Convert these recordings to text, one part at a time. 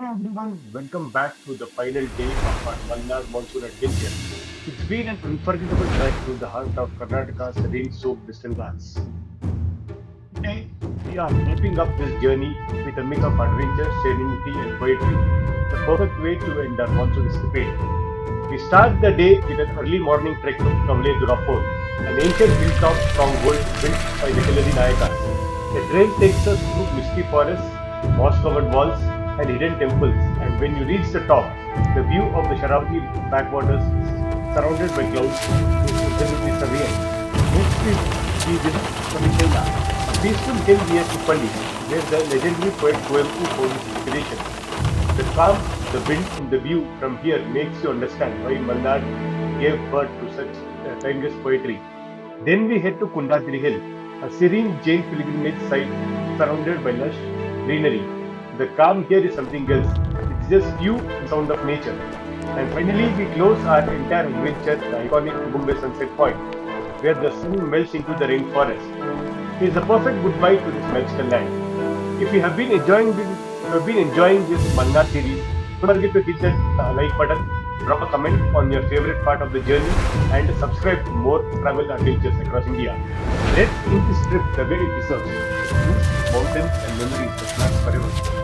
everyone, welcome back to the final day of our Malnad Monsoon Adventure. It's been an unforgettable drive through the heart of Karnataka's rain-soaked Western Ghats. Today, we are wrapping up this journey with a mix of adventure, serenity, and poetry, the perfect way to end our monsoon escapade. We start the day with an early morning trek to Kavaledurga Fort, an ancient hilltop stronghold built by the Keladi Nayakas. The trail takes us through misty forests, moss-covered walls, and hidden temples, and when you reach the top, the view of the Sharavathi backwaters surrounded by clouds is absolutely surreal. Next we visit Kavi Shyla, a peaceful hill near Kuppali, where the legendary poet Kuvempu found his inspiration. The calm, the wind, and the view from here makes you understand why Malnad gave birth to such timeless poetry. Then we head to Kundadri Hill, a serene Jain pilgrimage site surrounded by lush greenery. The calm here is something else. It's just you and sound of nature. And finally, we close our entire adventure at the iconic Agumbe sunset point, where the sun melts into the rainforest. It is a perfect goodbye to this magical land. If you have been enjoying this Malnad series, don't forget to hit that like button, drop a comment on your favorite part of the journey, and subscribe to more travel adventures across India. Let's end this trip the way it deserves. Woods, mountains, and memories that last forever.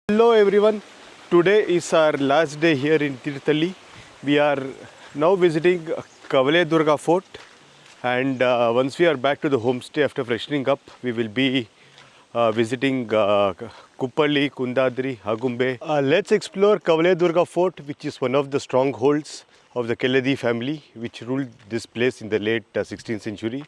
Hello everyone, today is our last day here in Thirthahalli. We are now visiting Kavaledurga Fort, and once we are back to the homestay after freshening up, we will be visiting Kuppali, Kundadri, Agumbe. Let's explore Kavaledurga Fort, which is one of the strongholds of the Keladi family, which ruled this place in the late 16th century.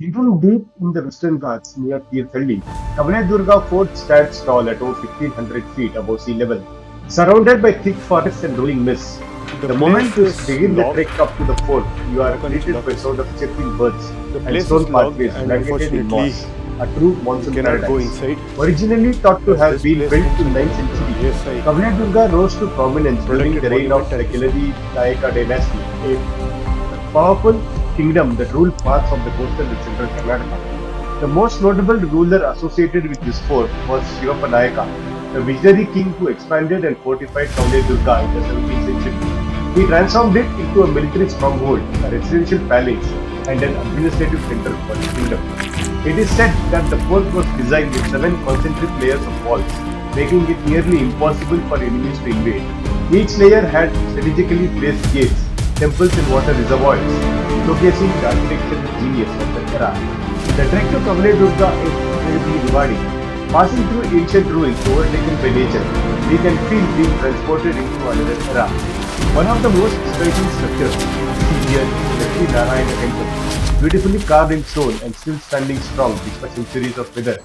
Hidden deep in the Western Ghats near Thirthahalli, Kavaledurga Fort stands tall at over 1500 feet above sea level, surrounded by thick forests and rolling mists. The moment you begin the trek up to the fort, you are greeted by sound of chirping birds and stone pathways blanketed in moss, a true monsoon paradise. Originally thought to have been built in 9th century, Kavaledurga rose to prominence during the reign of the Keladi Nayakas dynasty, a powerful kingdom that ruled parts of the coastal and central Karnataka. The most notable ruler associated with this fort was Sharavathi Nayaka, the visionary king who expanded and fortified Kavaledurga in the 17th century. He transformed it into a military stronghold, a residential palace, and an administrative center for the kingdom. It is said that the fort was designed with 7 concentric layers of walls, making it nearly impossible for enemies to invade. Each layer had strategically placed gates, temples and water reservoirs, showcasing the architectural genius of the era. The trek to Kavaledurga is incredibly rewarding. Passing through ancient ruins overtaken by nature, we can feel being transported into another era. One of the most striking structures is here the Sri Narayana temple, beautifully carved in stone and still standing strong despite centuries of weather.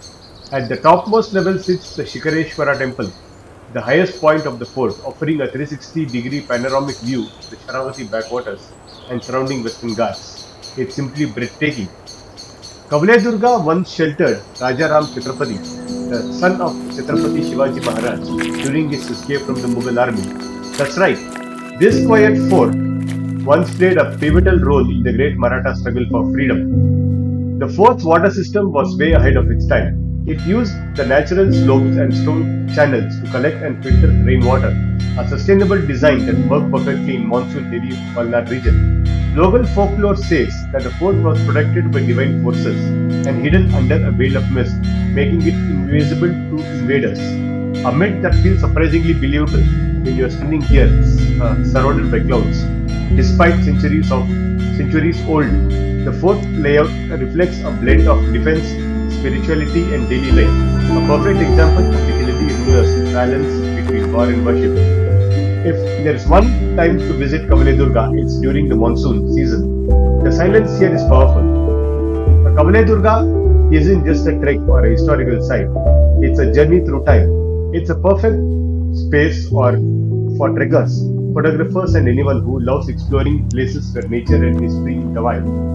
At the topmost level sits the Shikareshwara temple, the highest point of the fort, offering a 360-degree panoramic view of the Sharavathi backwaters and surrounding Western Ghats. It's simply breathtaking. Kavaledurga once sheltered Raja Ram Chhatrapati, the son of Chhatrapati Shivaji Maharaj, during his escape from the Mughal army. That's right, this quiet fort once played a pivotal role in the great Maratha struggle for freedom. The fort's water system was way ahead of its time. It used the natural slopes and stone channels to collect and filter rainwater, a sustainable design that worked perfectly in monsoon-heavy Malnad region. Local folklore says that the fort was protected by divine forces and hidden under a veil of mist, making it invisible to invaders. A myth that feels surprisingly believable. when you are standing here, surrounded by clouds. Despite centuries old, the fort layout reflects a blend of defense, spirituality, and daily life. A perfect example of the Keladi rulers' balance between war and worship. If there is one time to visit Kavaledurga, it's during the monsoon season. The silence here is powerful. Kavaledurga isn't just a trek or a historical site, it's a journey through time. It's a perfect space for trekkers, photographers, and anyone who loves exploring places where nature and history intertwine.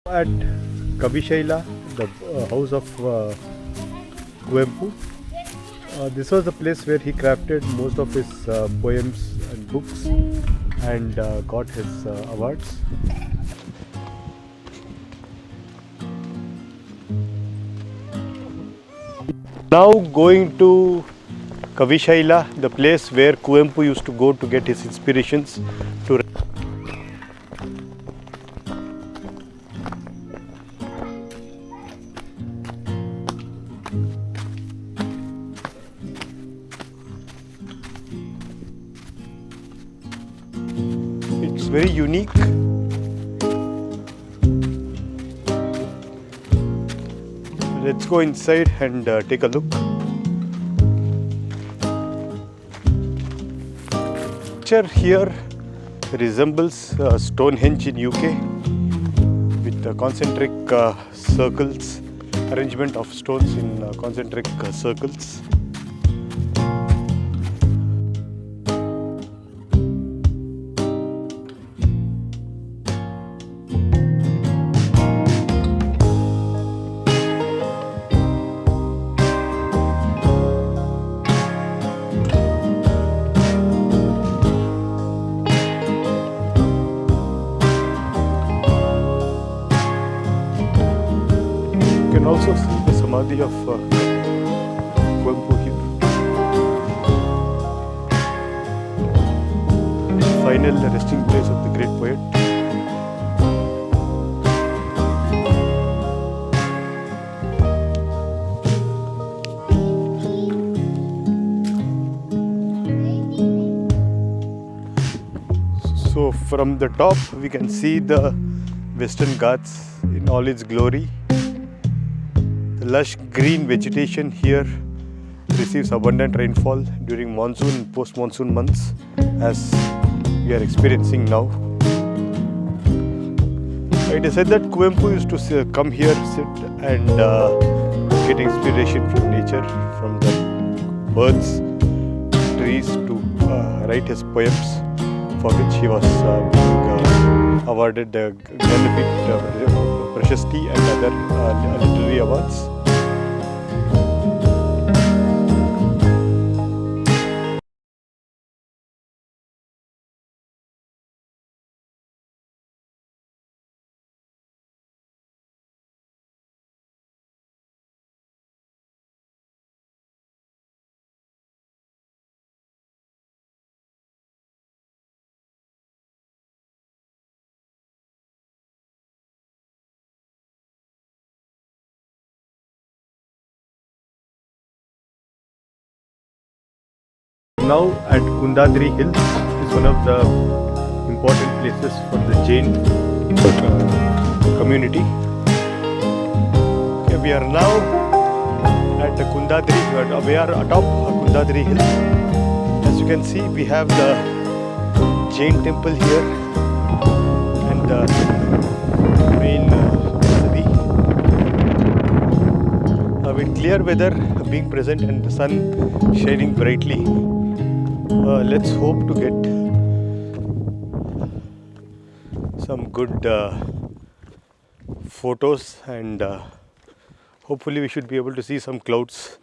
At Kavi Shyla, the house of Kuvempu. This was the place where he crafted most of his poems and books and got his awards. Now going to Kavi Shyla, the place where Kuvempu used to go to get his inspirations to. It's very unique. Let's go inside and take a look. Picture here resembles Stonehenge in UK with concentric circles, arrangement of stones in concentric circles. You can also see the Samadhi of Kuvempu here. Final resting place of the great poet. So from the top we can see the Western Ghats in all its glory. The lush green vegetation here receives abundant rainfall during monsoon and post-monsoon months, as we are experiencing now. It is said that Kuvempu used to come here, sit and get inspiration from nature, from the birds, trees, to write his poems, for which he was being awarded the Gnanapith Prashasti and other literary awards. Now at Kundadri Hills is one of the important places for the Jain community. Okay, we are now at the Kundadri. We are atop Kundadri hill. As you can see, we have the Jain temple here and the main city. With clear weather being present and the sun shining brightly, let's hope to get some good photos, and hopefully we should be able to see some clouds.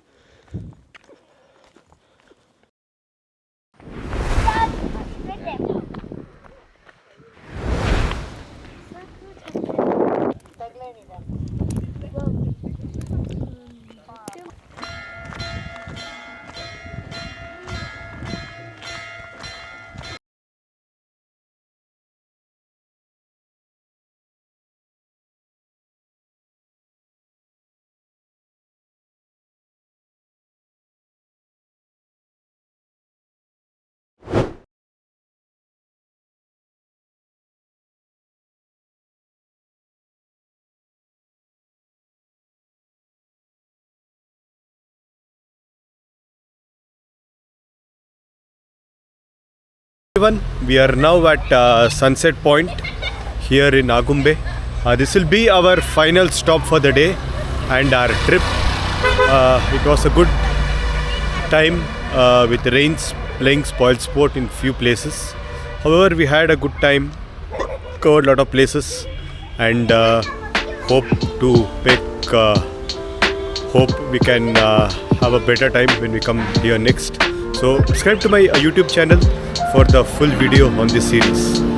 Everyone, we are now at Sunset Point here in Agumbe. This will be our final stop for the day and our trip. It was a good time with rains playing spoil sport in few places. However, we had a good time, covered a lot of places, and hope to pick. Hope we can have a better time when we come here next. So subscribe to my YouTube channel for the full video on this series.